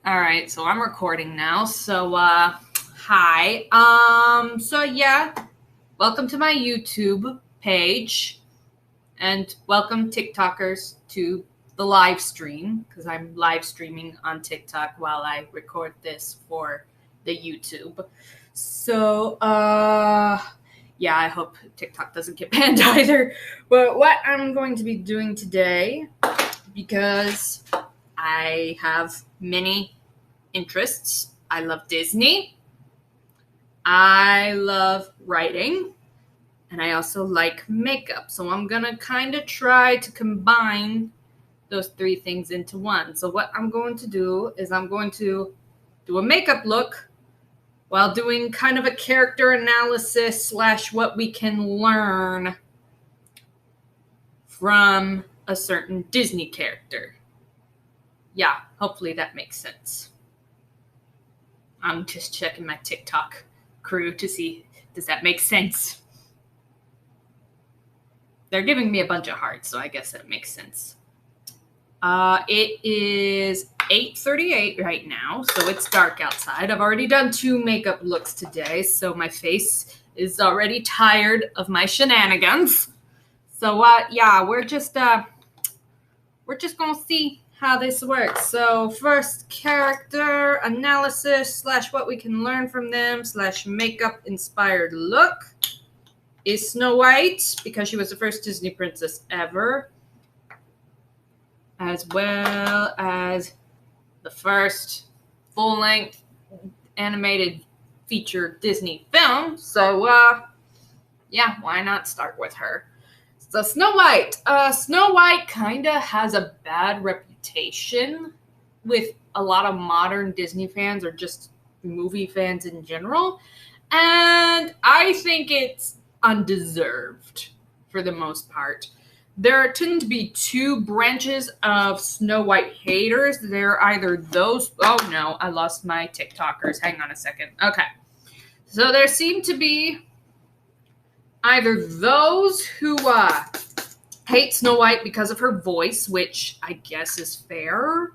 All right, so I'm recording now. So, hi. Welcome to my YouTube page, and welcome TikTokers to the live stream because I'm live streaming on TikTok while I record this for the YouTube. So, I hope TikTok doesn't get banned either. But what I'm going to be doing today, because I have many interests. I love Disney. I love writing. And I also like makeup. So I'm going to kind of try to combine those three things into one. So what I'm going to do is I'm going to do a makeup look while doing kind of a character analysis / what we can learn from a certain Disney character. Yeah, hopefully that makes sense. I'm just checking my TikTok crew to see, does that make sense? They're giving me a bunch of hearts, so I guess that makes sense. It is 8:38 right now, so it's dark outside. I've already done 2 makeup looks today, so my face is already tired of my shenanigans. So, we're just gonna see how this works. So first, character analysis / what we can learn from them / makeup inspired look is Snow White, because she was the first Disney princess ever, as well as the first full-length animated feature Disney film. So why not start with her? So Snow White. Snow White kind of has a bad reputation with a lot of modern Disney fans or just movie fans in general. And I think it's undeserved for the most part. There tend to be 2 branches of Snow White haters. They're either those... Oh, no, I lost my TikTokers. Hang on a second. Okay. So there seem to be either those who hate Snow White because of her voice, which I guess is fair.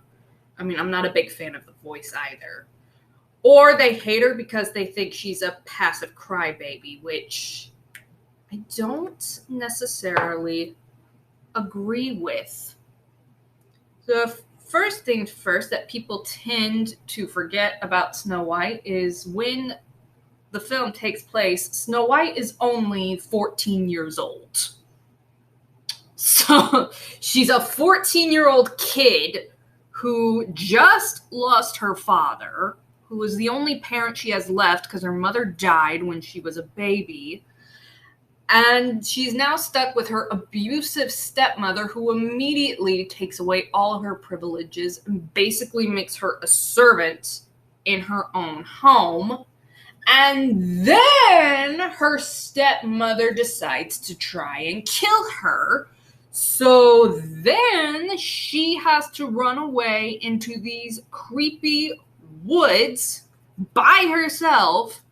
I mean, I'm not a big fan of the voice either. Or they hate her because they think she's a passive crybaby, which I don't necessarily agree with. The first thing first that people tend to forget about Snow White is when the film takes place, Snow White is only 14 years old. So she's a 14-year-old kid who just lost her father, who was the only parent she has left because her mother died when she was a baby. And she's now stuck with her abusive stepmother, who immediately takes away all of her privileges and basically makes her a servant in her own home. And then her stepmother decides to try and kill her. So then she has to run away into these creepy woods by herself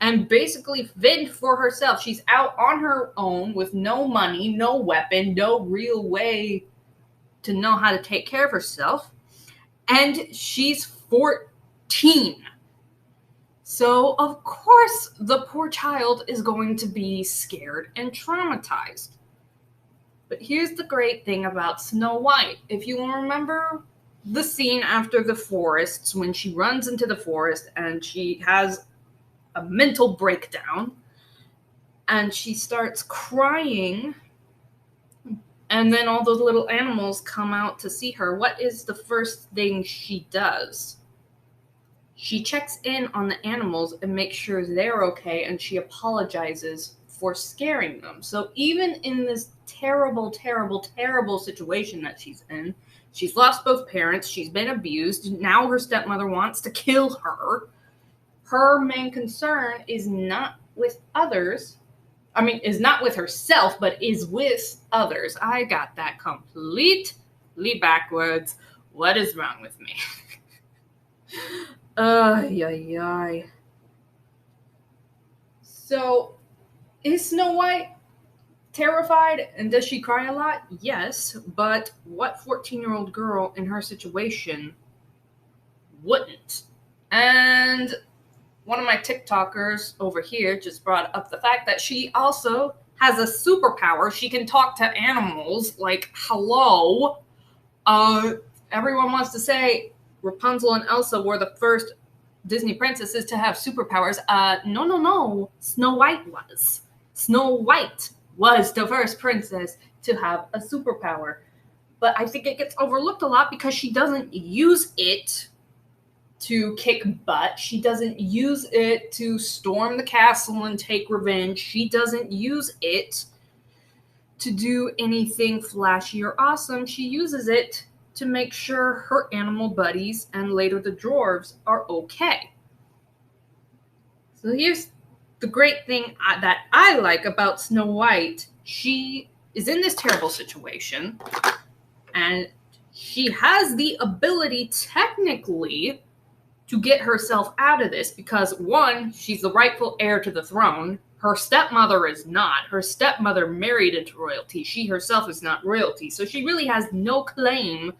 and basically fend for herself. She's out on her own with no money, no weapon, no real way to know how to take care of herself. And she's 14. So, of course, the poor child is going to be scared and traumatized. But here's the great thing about Snow White. If you remember the scene after the forests, when she runs into the forest and she has a mental breakdown and she starts crying, and then all those little animals come out to see her, what is the first thing she does? She checks in on the animals and makes sure they're okay, and she apologizes for scaring them. So even in this terrible, terrible, terrible situation that she's in, she's lost both parents, she's been abused, now her stepmother wants to kill her. Her main concern is not with others. Is not with herself, but is with others. I got that completely backwards. What is wrong with me? So, is Snow White terrified and does she cry a lot? Yes, but what 14-year-old girl in her situation wouldn't. And one of my TikTokers over here just brought up the fact that she also has a superpower. She can talk to animals. Like, hello. Everyone wants to say Rapunzel and Elsa were the first Disney princesses to have superpowers. No. Snow White was. Snow White was the first princess to have a superpower. But I think it gets overlooked a lot because she doesn't use it to kick butt. She doesn't use it to storm the castle and take revenge. She doesn't use it to do anything flashy or awesome. She uses it to make sure her animal buddies and later the dwarves are okay. So here's the great thing that I like about Snow White. She is in this terrible situation, and she has the ability technically to get herself out of this because, one, she's the rightful heir to the throne. Her stepmother is not. Her stepmother married into royalty. She herself is not royalty, so she really has no claim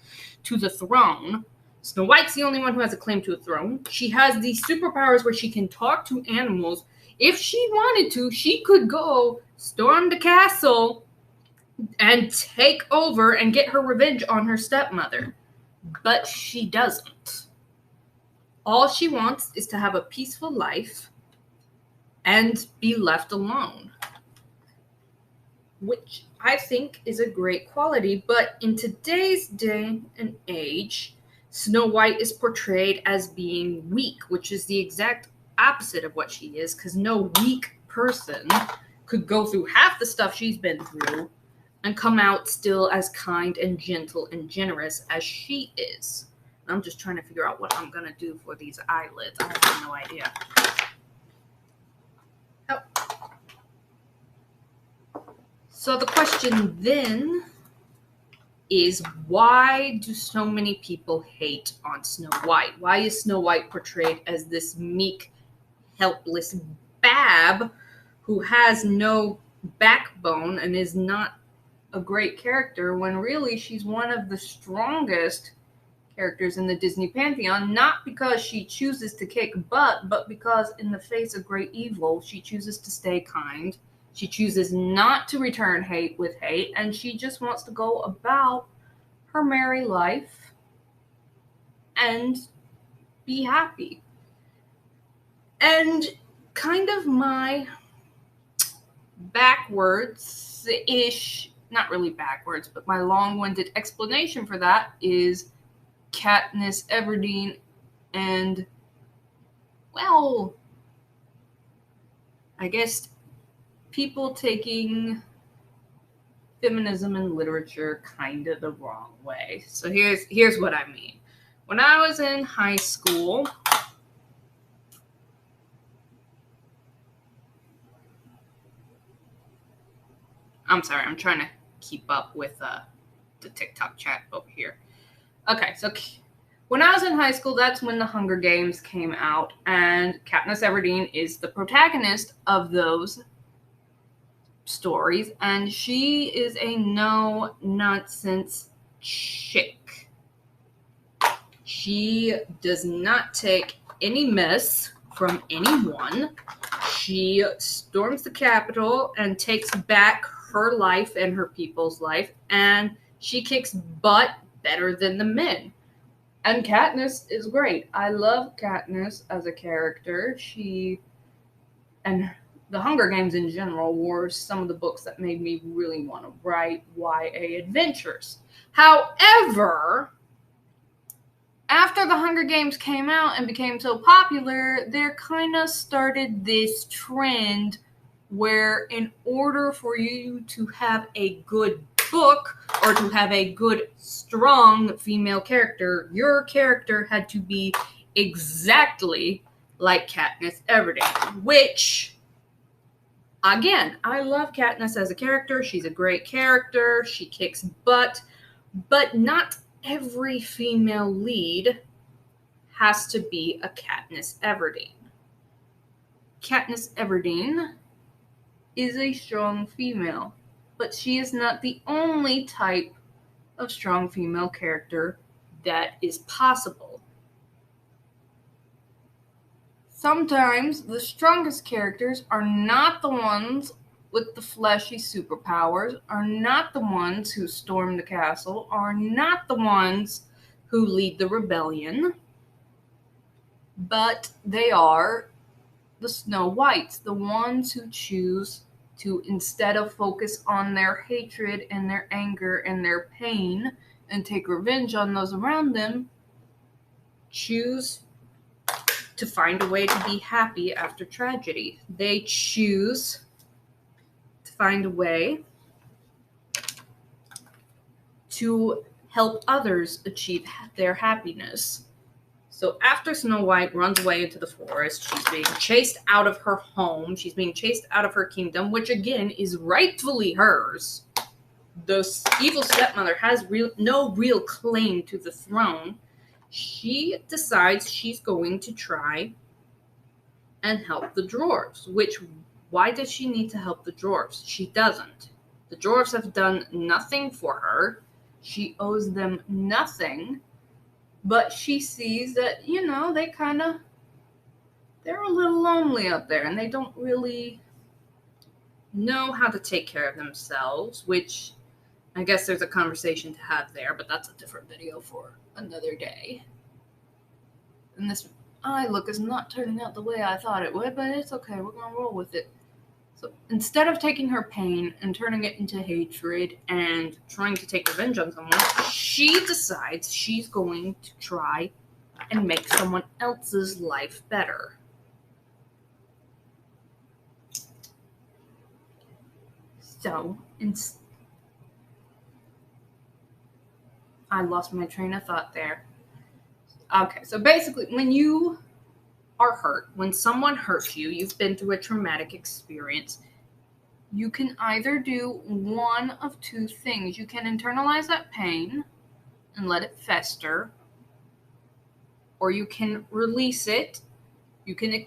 to the throne. Snow White's the only one who has a claim to a throne. She has these superpowers where she can talk to animals. If she wanted to, she could go storm the castle and take over and get her revenge on her stepmother. But she doesn't. All she wants is to have a peaceful life and be left alone, which I think is a great quality. But in today's day and age, Snow White is portrayed as being weak, which is the exact opposite of what she is, because no weak person could go through half the stuff she's been through and come out still as kind and gentle and generous as she is. I'm just trying to figure out what I'm going to do for these eyelids. I have no idea. Oh. So the question then is, why do so many people hate on Snow White? Why is Snow White portrayed as this meek, helpless bab who has no backbone and is not a great character when really she's one of the strongest characters in the Disney pantheon, not because she chooses to kick butt, but because in the face of great evil, she chooses to stay kind. She chooses not to return hate with hate, and she just wants to go about her merry life and be happy. And kind of my backwards-ish, not really backwards, but my long-winded explanation for that is Katniss Everdeen and, well, I guess people taking feminism in literature kind of the wrong way. So here's what I mean. When I was in high school, I'm sorry, I'm trying to keep up with the TikTok chat over here. Okay, so when I was in high school, that's when the Hunger Games came out, and Katniss Everdeen is the protagonist of those stories, and she is a no-nonsense chick. She does not take any mess from anyone. She storms the Capitol and takes back her life and her people's life, and she kicks butt better than the men. And Katniss is great. I love Katniss as a character. She and the Hunger Games in general were some of the books that made me really want to write YA adventures. However, after the Hunger Games came out and became so popular, there kind of started this trend where in order for you to have a good book or to have a good, strong female character, your character had to be exactly like Katniss Everdeen, which, again, I love Katniss as a character. She's a great character. She kicks butt, but not every female lead has to be a Katniss Everdeen. Katniss Everdeen is a strong female, but she is not the only type of strong female character that is possible. sometimes the strongest characters are not the ones with the fleshy superpowers, are not the ones who storm the castle, are not the ones who lead the rebellion, but they are the Snow Whites, the ones who choose to, instead of focus on their hatred and their anger and their pain and take revenge on those around them, choose to find a way to be happy after tragedy. They choose to find a way to help others achieve their happiness. So after Snow White runs away into the forest, she's being chased out of her home. She's being chased out of her kingdom, which again is rightfully hers. The evil stepmother has no real claim to the throne. She decides she's going to try and help the dwarves, why does she need to help the dwarves? She doesn't. The dwarves have done nothing for her. She owes them nothing. But she sees that, they're a little lonely out there and they don't really know how to take care of themselves, which I guess there's a conversation to have there, but that's a different video for another day. And this eye look is not turning out the way I thought it would, but it's okay. We're going to roll with it. So instead of taking her pain and turning it into hatred and trying to take revenge on someone, she decides she's going to try and make someone else's life better. So, I lost my train of thought there. Okay, so basically, when you are hurt, when someone hurts you, you've been through a traumatic experience, you can either do one of two things. You can internalize that pain and let it fester, or you can release it. You can,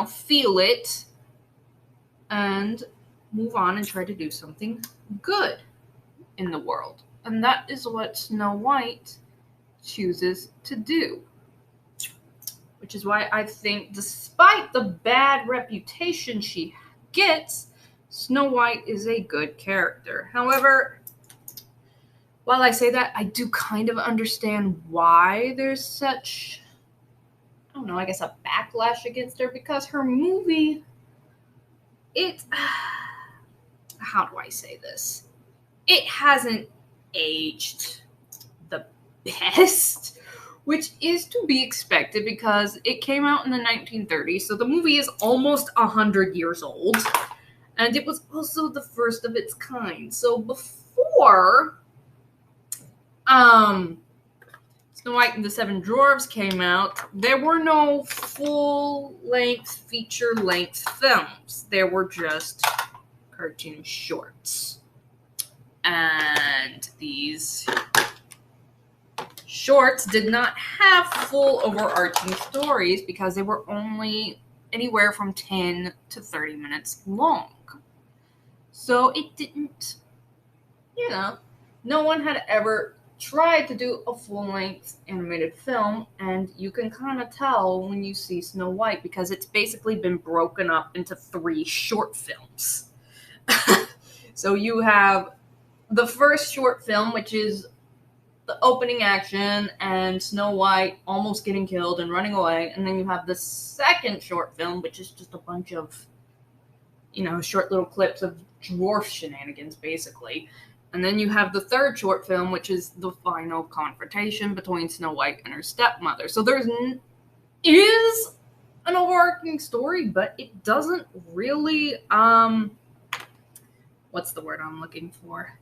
feel it and move on and try to do something good in the world. And that is what Snow White chooses to do. Which is why I think, despite the bad reputation she gets, Snow White is a good character. However, while I say that, I do kind of understand why there's such, a backlash against her, because her movie, how do I say this? It hasn't aged the best, which is to be expected because it came out in the 1930s, so the movie is almost 100 years old, and it was also the first of its kind. So before Snow White and the Seven Dwarfs came out, there were no full-length, feature-length films. There were just cartoon shorts. And these shorts did not have full overarching stories because they were only anywhere from 10 to 30 minutes long. So it didn't, no one had ever tried to do a full-length animated film, and you can kind of tell when you see Snow White because it's basically been broken up into 3 short films. So you have the first short film, which is the opening action and Snow White almost getting killed and running away, and then you have the second short film, which is just a bunch of, short little clips of dwarf shenanigans, basically. And then you have the third short film, which is the final confrontation between Snow White and her stepmother. So there is an overarching story, but it doesn't really, what's the word I'm looking for?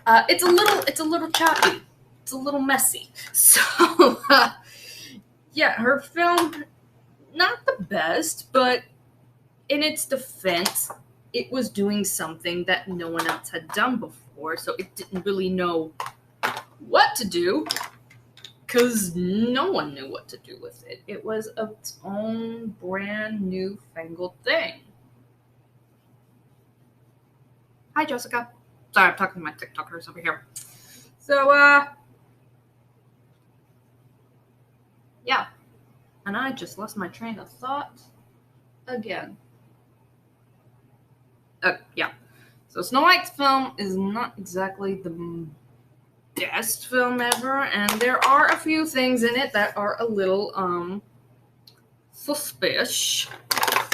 It's a little choppy. It's a little messy. So, her film, not the best, but in its defense, it was doing something that no one else had done before, so it didn't really know what to do, because no one knew what to do with it. It was its own brand new fangled thing. Hi, Jessica. Sorry, I'm talking to my TikTokers over here. So, and And I just lost my train of thought again. Yeah. So Snow White's film is not exactly the best film ever, and there are a few things in it that are a little suspicious,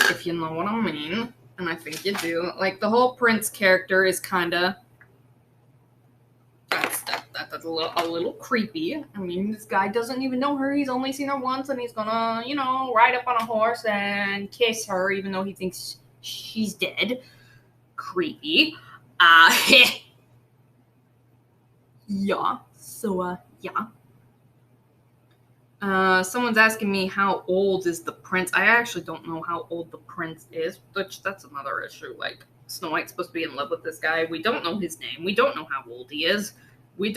if you know what I mean. And I think you do. Like, the whole prince character is kind of that's a little creepy. I mean, this guy doesn't even know her. He's only seen her once, and he's gonna, ride up on a horse and kiss her, even though he thinks she's dead. Creepy. Yeah. So, yeah. Someone's asking me how old is the prince. I actually don't know how old the prince is, which that's another issue. Like, Snow White's supposed to be in love with this guy. We don't know his name. We don't know how old he is. We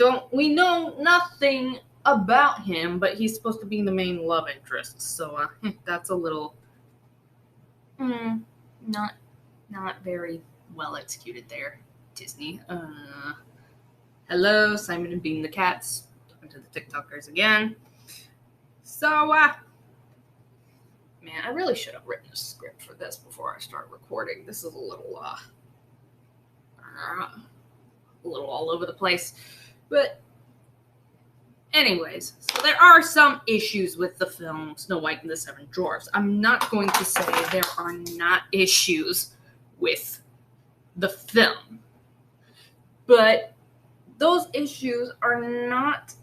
know nothing about him, but he's supposed to be the main love interest. So, that's a little, not very well executed there, Disney. Hello, Simon and Bean the Cats. Talking to the TikTokers again. So, man, I really should have written a script for this before I start recording. This is a little all over the place. But, anyways, so there are some issues with the film Snow White and the Seven Dwarfs. I'm not going to say there are not issues with the film. But those issues are not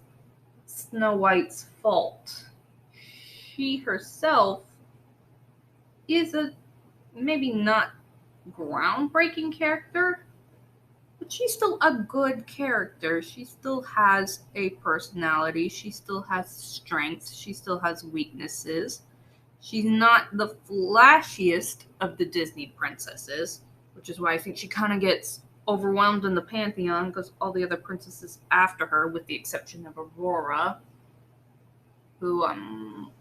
Snow White's fault. She herself is a maybe not groundbreaking character, but she's still a good character. She still has a personality. She still has strengths. She still has weaknesses. She's not the flashiest of the Disney princesses, which is why I think she kind of gets overwhelmed in the pantheon, because all the other princesses after her, with the exception of Aurora, who I'm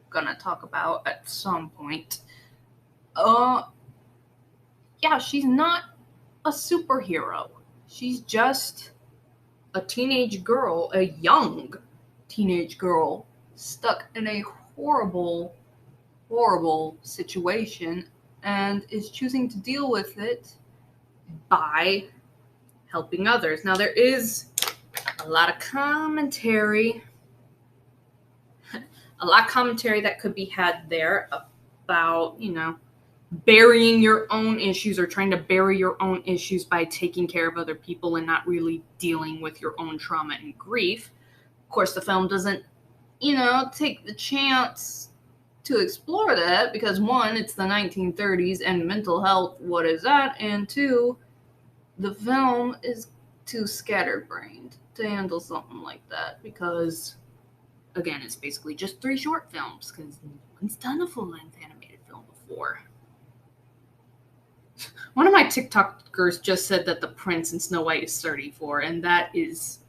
gonna talk about at some point. Yeah, she's not a superhero. She's just a teenage girl, a young teenage girl, stuck in a horrible, horrible situation, and is choosing to deal with it by helping others. Now, there is a lot of commentary that could be had there about, burying your own issues, or trying to bury your own issues by taking care of other people and not really dealing with your own trauma and grief. Of course, the film doesn't, take the chance to explore that, because one, it's the 1930s and mental health, what is that? And two, the film is too scatterbrained to handle something like that, because, again, it's basically just 3 short films, because no one's done a full-length animated film before. One of my TikTokers just said that the prince in Snow White is 34, and that is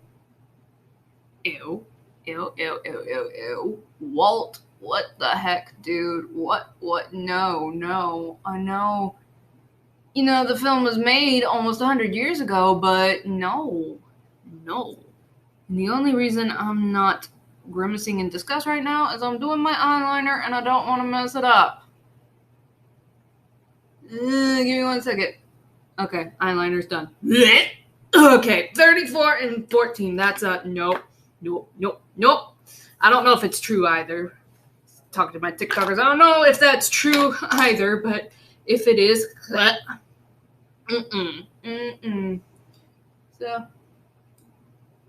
ew. Walt, what the heck, dude? What? No. I know. The film was made almost 100 years ago, but no. And the only reason I'm not grimacing in disgust right now is I'm doing my eyeliner and I don't want to mess it up. Give me 1 second. Okay, eyeliner's done. Okay, 34 and 14. That's nope. I don't know if it's true either. Talking to my TikTokers, I don't know if that's true either, but if it is, So,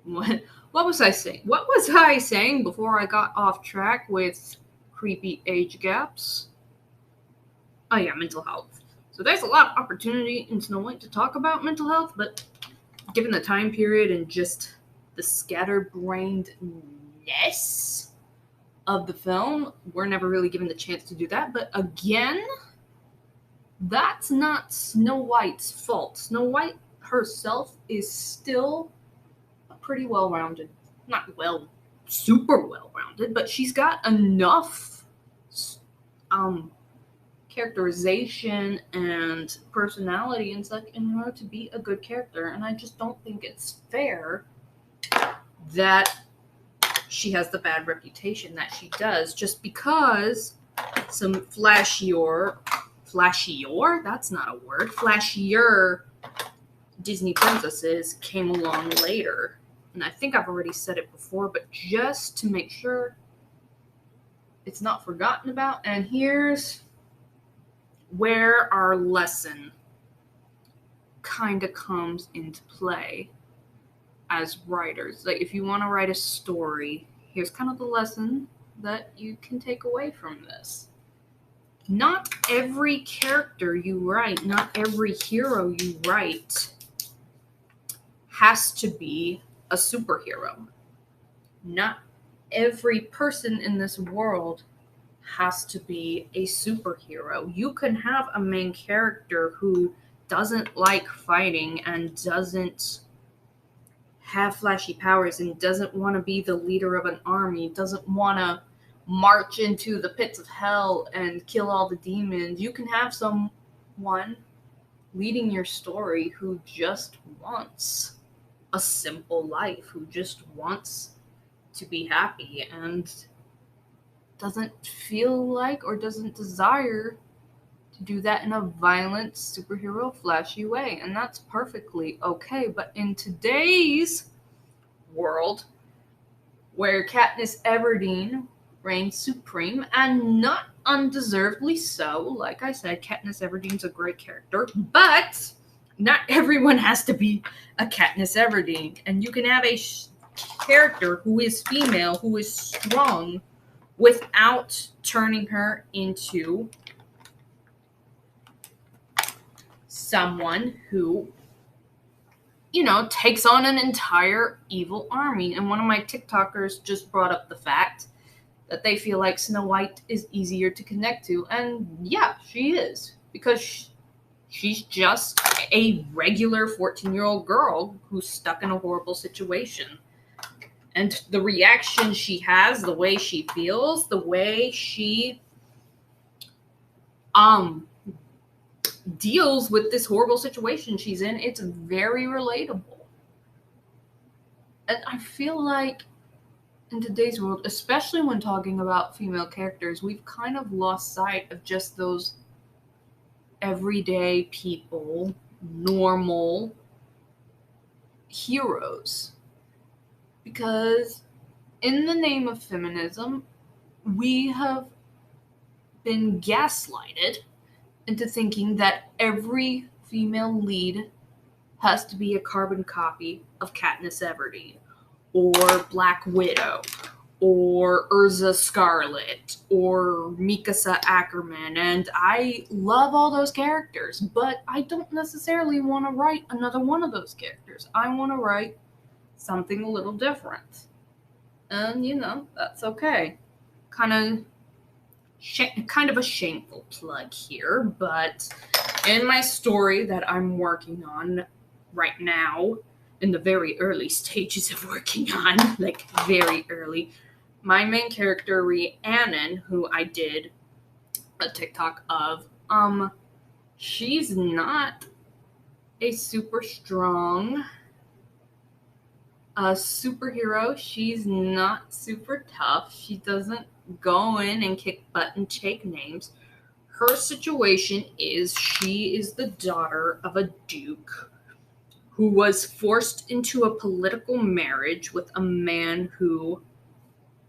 what was I saying? What was I saying before I got off track with creepy age gaps? Oh yeah, mental health. So there's a lot of opportunity in Snow White to talk about mental health, but given the time period and just the scatterbrainedness of the film, we're never really given the chance to do that. But again, that's not Snow White's fault. Snow White herself is still a pretty well-rounded, super well-rounded, but she's got enough characterization and personality and such in her to be a good character. And I just don't think it's fair that she has the bad reputation that she does just because some flashier, that's not a word, flashier Disney princesses came along later. And I think I've already said it before, but just to make sure it's not forgotten about. And here's where our lesson kind of comes into play as writers. Like, if you want to write a story, here's kind of the lesson that you can take away from this. Not every character you write, not every hero you write has to be a superhero. Not every person in this world has to be a superhero. You can have a main character who doesn't like fighting and doesn't have flashy powers and doesn't want to be the leader of an army, doesn't want to march into the pits of hell and kill all the demons. You can have someone leading your story who just wants a simple life, who just wants to be happy and doesn't feel like or doesn't desire to do that in a violent, superhero, flashy way. And that's perfectly okay. But in today's world, where Katniss Everdeen reigns supreme, and not undeservedly so, like I said, Katniss Everdeen's a great character, but not everyone has to be a Katniss Everdeen. And you can have a character who is female, who is strong, without turning her into someone who, takes on an entire evil army. And one of my TikTokers just brought up the fact that they feel like Snow White is easier to connect to. And yeah, she is. Because she's just a regular 14-year-old girl who's stuck in a horrible situation. And the reaction she has, the way she feels, the way she deals with this horrible situation she's in, it's very relatable. And I feel like in today's world, especially when talking about female characters, we've kind of lost sight of just those everyday people, normal heroes. Because in the name of feminism, we have been gaslighted into thinking that every female lead has to be a carbon copy of Katniss Everdeen, or Black Widow, or Urza Scarlet, or Mikasa Ackerman. And I love all those characters, but I don't necessarily want to write another one of those characters. I want to write something a little different. And, that's okay. Kind of a shameful plug here, but in my story that I'm working on right now, in the very early stages of working on, like very early, my main character, Rhiannon, who I did a TikTok of, she's not a super strong superhero. She's not super tough. She doesn't go in and kick butt and take names. Her situation is she is the daughter of a duke who was forced into a political marriage with a man who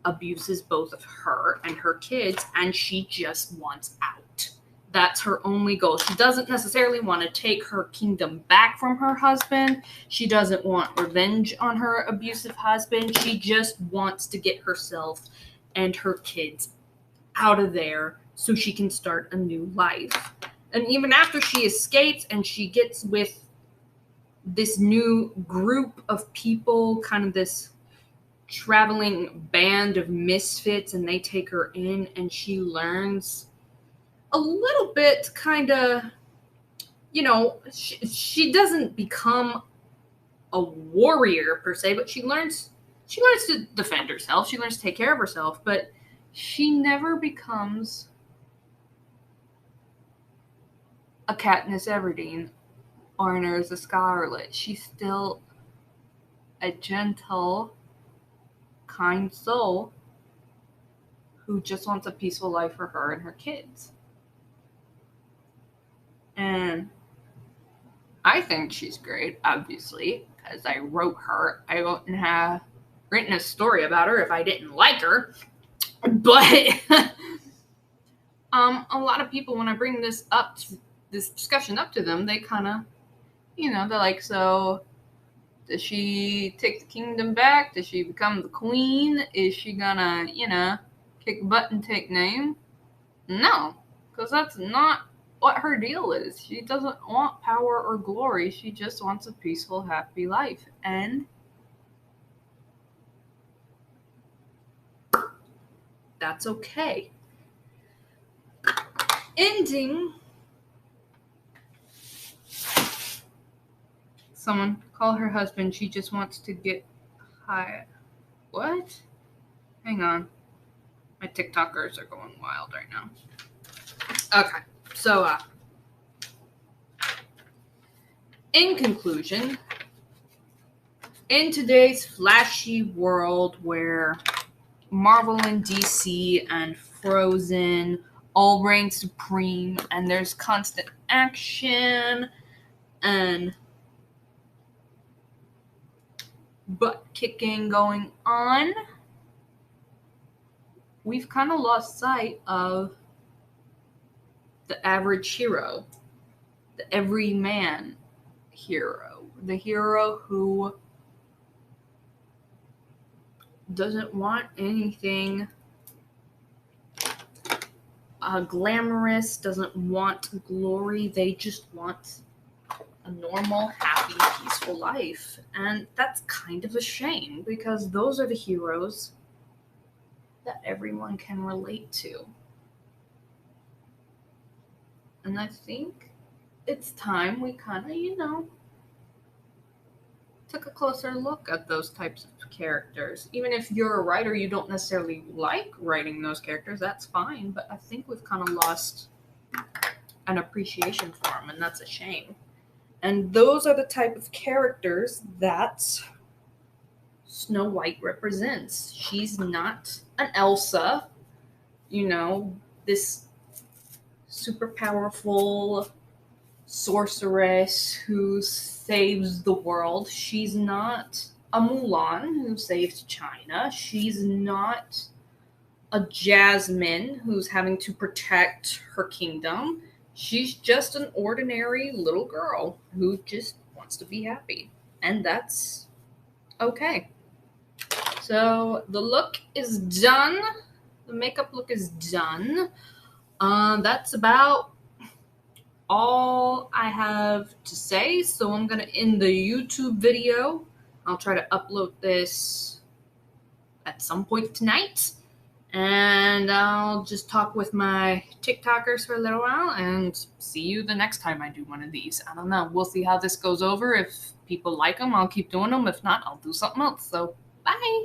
abuses both of her and her kids, and she just wants out. That's her only goal. She doesn't necessarily want to take her kingdom back from her husband. She doesn't want revenge on her abusive husband. She just wants to get herself and her kids out of there so she can start a new life. And even after she escapes and she gets with this new group of people, kind of this traveling band of misfits, and they take her in, and she learns a little bit, kind of, she doesn't become a warrior per se, but she learns to defend herself. She learns to take care of herself, but she never becomes a Katniss Everdeen or an Urza Scarlet. She's still a gentle, kind soul who just wants a peaceful life for her and her kids. And I think she's great, obviously, because I wrote her. I wouldn't have written a story about her if I didn't like her. But a lot of people, when I bring this discussion up to them, they kind of, they're like, so does she take the kingdom back? Does she become the queen? Is she gonna, kick butt and take name? No, because that's not what her deal is. She doesn't want power or glory. She just wants a peaceful, happy life. And that's okay. Ending. Someone call her husband. She just wants to get high. What? Hang on. My TikTokers are going wild right now. Okay. So, in conclusion, in today's flashy world where Marvel and DC and Frozen all reign supreme and there's constant action and butt kicking going on, we've kind of lost sight of the average hero, the everyman hero, the hero who doesn't want anything glamorous, doesn't want glory. They just want a normal, happy, peaceful life. And that's kind of a shame because those are the heroes that everyone can relate to. And I think it's time we kind of, took a closer look at those types of characters. Even if you're a writer, you don't necessarily like writing those characters, that's fine. But I think we've kind of lost an appreciation for them, and that's a shame. And those are the type of characters that Snow White represents. She's not an Elsa, this super powerful sorceress who saves the world. She's not a Mulan who saves China. She's not a Jasmine who's having to protect her kingdom. She's just an ordinary little girl who just wants to be happy. And that's okay. So the look is done. The makeup look is done. That's about all I have to say. So I'm going to end the YouTube video. I'll try to upload this at some point tonight. And I'll just talk with my TikTokers for a little while and see you the next time I do one of these. I don't know. We'll see how this goes over. If people like them, I'll keep doing them. If not, I'll do something else. So, bye!